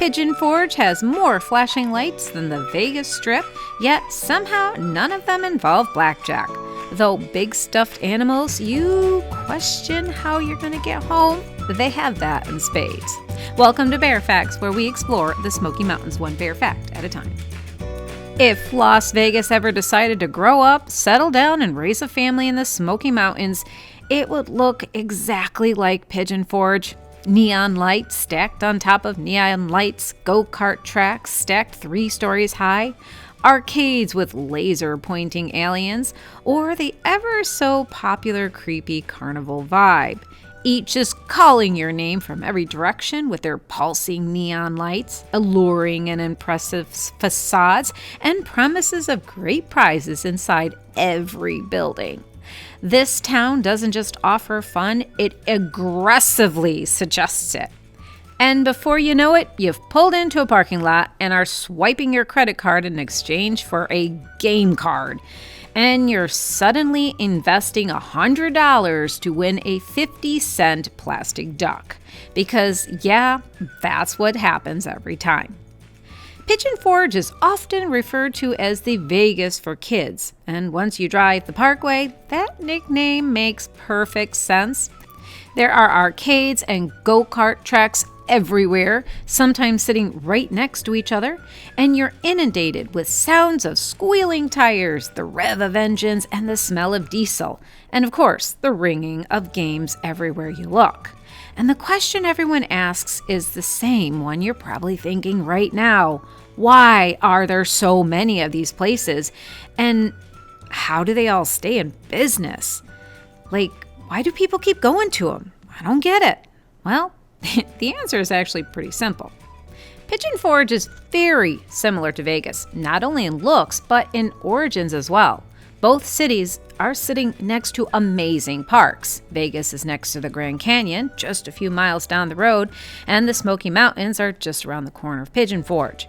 Pigeon Forge has more flashing lights than the Vegas Strip, yet somehow none of them involve blackjack. Though big stuffed animals, you question how you're going to get home, they have that in spades. Welcome to Bear Facts, where we explore the Smoky Mountains one bear fact at a time. If Las Vegas ever decided to grow up, settle down, and raise a family in the Smoky Mountains, it would look exactly like Pigeon Forge. Neon lights stacked on top of neon lights, go-kart tracks stacked 3 stories high, arcades with laser-pointing aliens, or the ever-so-popular creepy carnival vibe. Each is calling your name from every direction with their pulsing neon lights, alluring and impressive facades, and promises of great prizes inside every building. This town doesn't just offer fun, it aggressively suggests it. And before you know it, you've pulled into a parking lot and are swiping your credit card in exchange for a game card. And you're suddenly investing $100 to win a 50-cent plastic duck. Because, yeah, that's what happens every time. Pigeon Forge is often referred to as the Vegas for kids, and once you drive the Parkway, that nickname makes perfect sense. There are arcades and go-kart tracks everywhere, sometimes sitting right next to each other, and you're inundated with sounds of squealing tires, the rev of engines, and the smell of diesel, and of course, the ringing of games everywhere you look. And the question everyone asks is the same one you're probably thinking right now. Why are there so many of these places? And how do they all stay in business? Like, why do people keep going to them? I don't get it. Well, the answer is actually pretty simple. Pigeon Forge is very similar to Vegas, not only in looks, but in origins as well. Both cities are sitting next to amazing parks. Vegas is next to the Grand Canyon, just a few miles down the road, and the Smoky Mountains are just around the corner of Pigeon Forge.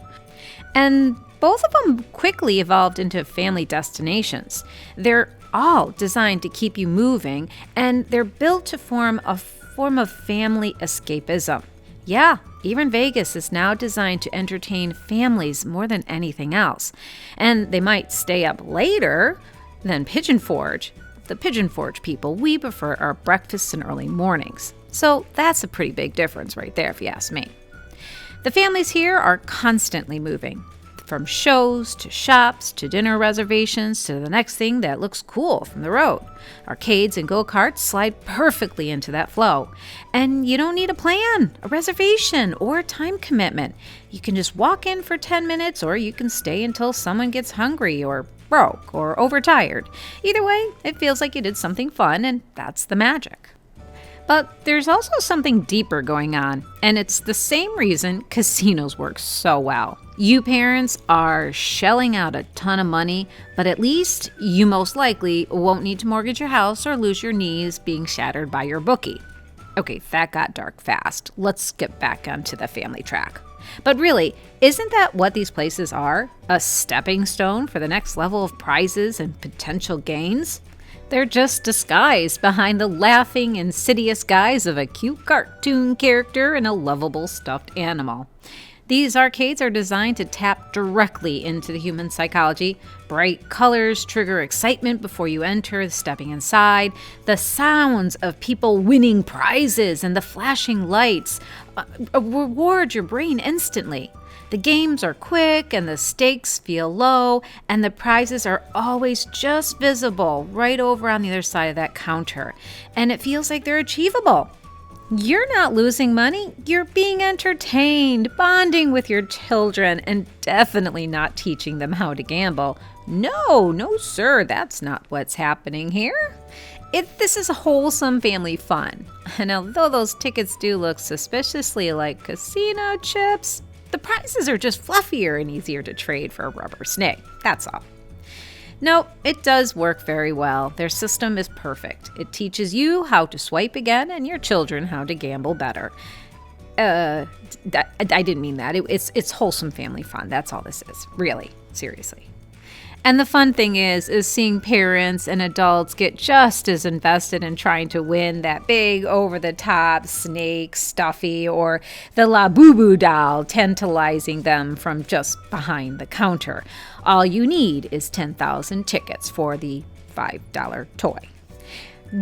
And both of them quickly evolved into family destinations. They're all designed to keep you moving, and they're built to form a form of family escapism. Yeah, even Vegas is now designed to entertain families more than anything else. And they might stay up later than Pigeon Forge. The Pigeon Forge people, we prefer our breakfasts and early mornings. So that's a pretty big difference right there, if you ask me. The families here are constantly moving, from shows to shops to dinner reservations to the next thing that looks cool from the road. Arcades and go-karts slide perfectly into that flow. And you don't need a plan, a reservation, or a time commitment. You can just walk in for 10 minutes, or you can stay until someone gets hungry or broke or overtired. Either way, it feels like you did something fun, and that's the magic. But there's also something deeper going on, and it's the same reason casinos work so well. You parents are shelling out a ton of money, but at least you most likely won't need to mortgage your house or lose your knees being shattered by your bookie. Okay, that got dark fast. Let's get back onto the family track. But really, isn't that what these places are? A stepping stone for the next level of prizes and potential gains? They're just disguised behind the laughing, insidious guise of a cute cartoon character and a lovable stuffed animal. These arcades are designed to tap directly into the human psychology. Bright colors trigger excitement before you enter, stepping inside. The sounds of people winning prizes and the flashing lights reward your brain instantly. The games are quick and the stakes feel low, and the prizes are always just visible right over on the other side of that counter. And it feels like they're achievable. You're not losing money, you're being entertained, bonding with your children, and definitely not teaching them how to gamble. No, sir, that's not what's happening here. This is wholesome family fun. And although those tickets do look suspiciously like casino chips, the prizes are just fluffier and easier to trade for a rubber snake, that's all. No, it does work very well. Their system is perfect. It teaches you how to swipe again and your children how to gamble better. I didn't mean that. It's wholesome family fun. That's all this is. Really. Seriously. And the fun thing is seeing parents and adults get just as invested in trying to win that big over-the-top snake, stuffy, or the La Boo Boo doll, tantalizing them from just behind the counter. All you need is 10,000 tickets for the $5 toy.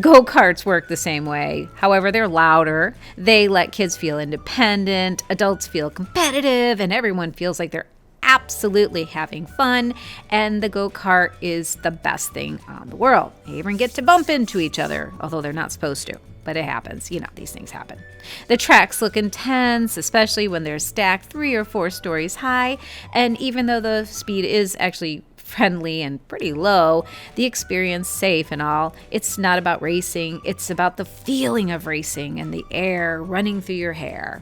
Go-karts work the same way. However, they're louder. They let kids feel independent, adults feel competitive, and everyone feels like they're absolutely having fun. And the go-kart is the best thing on the world. They even get to bump into each other, although they're not supposed to. But it happens. You know, these things happen. The tracks look intense, especially when they're stacked 3 or 4 stories high. And even though the speed is actually friendly and pretty low, the experience safe and all, it's not about racing. It's about the feeling of racing and the air running through your hair.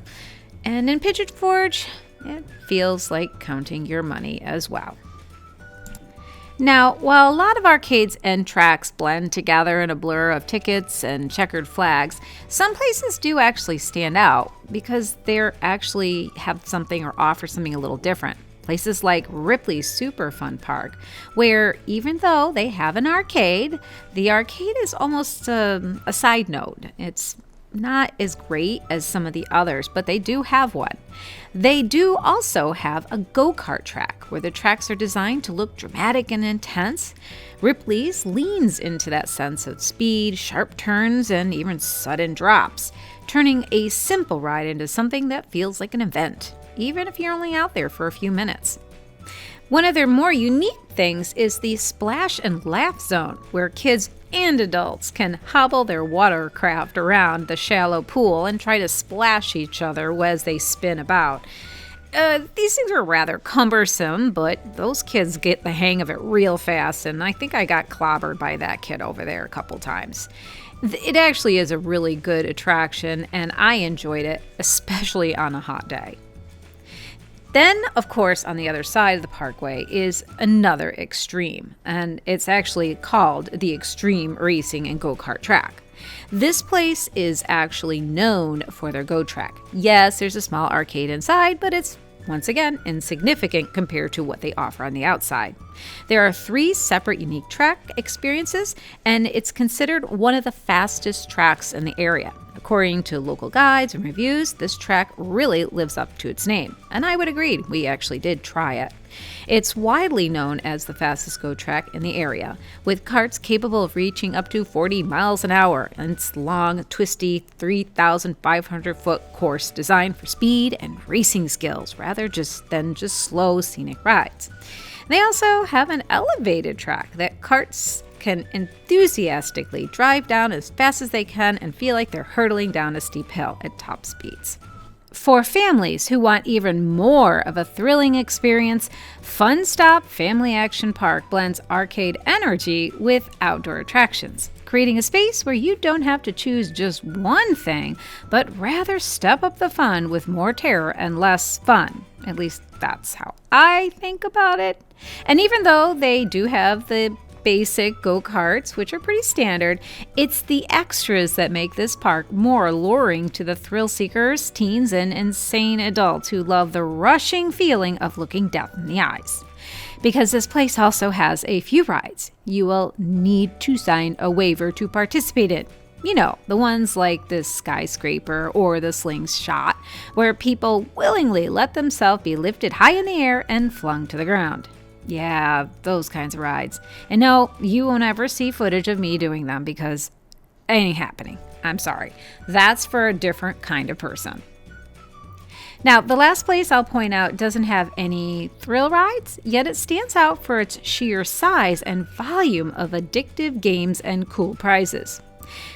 And in Pigeon Forge, it feels like counting your money as well. Now, while a lot of arcades and tracks blend together in a blur of tickets and checkered flags, some places do actually stand out because they actually have something or offer something a little different. Places like Ripley's Super Fun Park, where even though they have an arcade, the arcade is almost a side note. It's not as great as some of the others, but they do have one. They do also have a go-kart track where the tracks are designed to look dramatic and intense. Ripley's leans into that sense of speed, sharp turns, and even sudden drops, turning a simple ride into something that feels like an event, even if you're only out there for a few minutes. One of their more unique things is the splash and laugh zone, where kids and adults can hobble their watercraft around the shallow pool and try to splash each other as they spin about. These things are rather cumbersome, but those kids get the hang of it real fast, and I think I got clobbered by that kid over there a couple times. It actually is a really good attraction, and I enjoyed it, especially on a hot day. Then, of course, on the other side of the Parkway is another Xtreme, and it's actually called the Xtreme Racing and Go-Kart Track. This place is actually known for their Go track. Yes, there's a small arcade inside, but it's, once again, insignificant compared to what they offer on the outside. There are 3 separate unique track experiences, and it's considered one of the fastest tracks in the area. According to local guides and reviews, this track really lives up to its name, and I would agree, we actually did try it. It's widely known as the fastest go track in the area, with karts capable of reaching up to 40 miles an hour, and its long, twisty, 3,500-foot course designed for speed and racing skills rather than just slow, scenic rides. They also have an elevated track that karts can enthusiastically drive down as fast as they can and feel like they're hurtling down a steep hill at top speeds. For families who want even more of a thrilling experience, Funtop Family Action Park blends arcade energy with outdoor attractions, creating a space where you don't have to choose just one thing, but rather step up the fun with more terror and less fun. At least that's how I think about it. And even though they do have the basic go-karts, which are pretty standard, it's the extras that make this park more alluring to the thrill seekers, teens, and insane adults who love the rushing feeling of looking death in the eyes. Because this place also has a few rides you will need to sign a waiver to participate in. You know, the ones like the skyscraper or the slingshot, where people willingly let themselves be lifted high in the air and flung to the ground. Yeah, those kinds of rides. And no, you won't ever see footage of me doing them because it ain't happening. I'm sorry. That's for a different kind of person. Now, the last place I'll point out doesn't have any thrill rides, yet it stands out for its sheer size and volume of addictive games and cool prizes.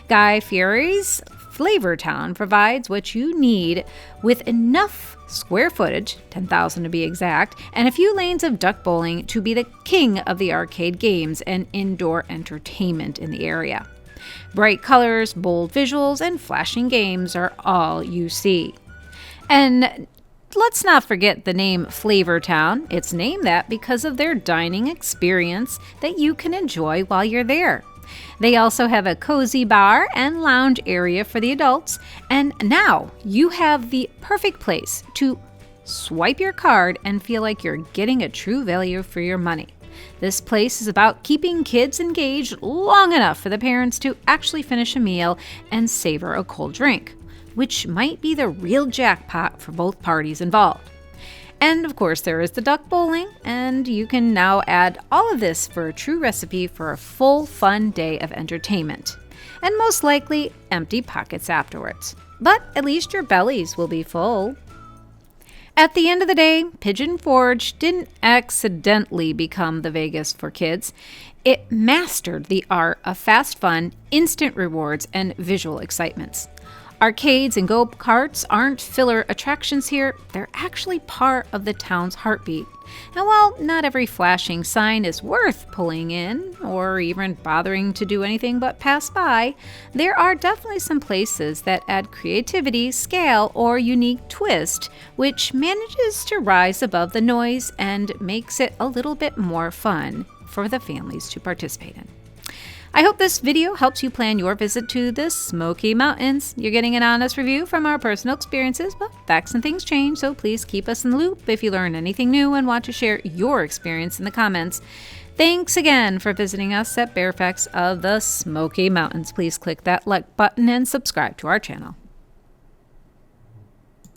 Guy Fieri's Flavortown provides what you need with enough square footage, 10,000 to be exact, and a few lanes of duck bowling to be the king of the arcade games and indoor entertainment in the area. Bright colors, bold visuals, and flashing games are all you see. And let's not forget the name Flavortown. It's named that because of their dining experience that you can enjoy while you're there. They also have a cozy bar and lounge area for the adults, and now you have the perfect place to swipe your card and feel like you're getting a true value for your money. This place is about keeping kids engaged long enough for the parents to actually finish a meal and savor a cold drink, which might be the real jackpot for both parties involved. And of course, there is the duck bowling, and you can now add all of this for a true recipe for a full, fun day of entertainment. And most likely, empty pockets afterwards. But at least your bellies will be full. At the end of the day, Pigeon Forge didn't accidentally become the Vegas for kids. It mastered the art of fast fun, instant rewards, and visual excitements. Arcades and go-karts aren't filler attractions here, they're actually part of the town's heartbeat. And while not every flashing sign is worth pulling in, or even bothering to do anything but pass by, there are definitely some places that add creativity, scale, or unique twist, which manages to rise above the noise and makes it a little bit more fun for the families to participate in. I hope this video helps you plan your visit to the Smoky Mountains. You're getting an honest review from our personal experiences, but facts and things change, so please keep us in the loop if you learn anything new and want to share your experience in the comments. Thanks again for visiting us at Bear Facts of the Smoky Mountains. Please click that like button and subscribe to our channel.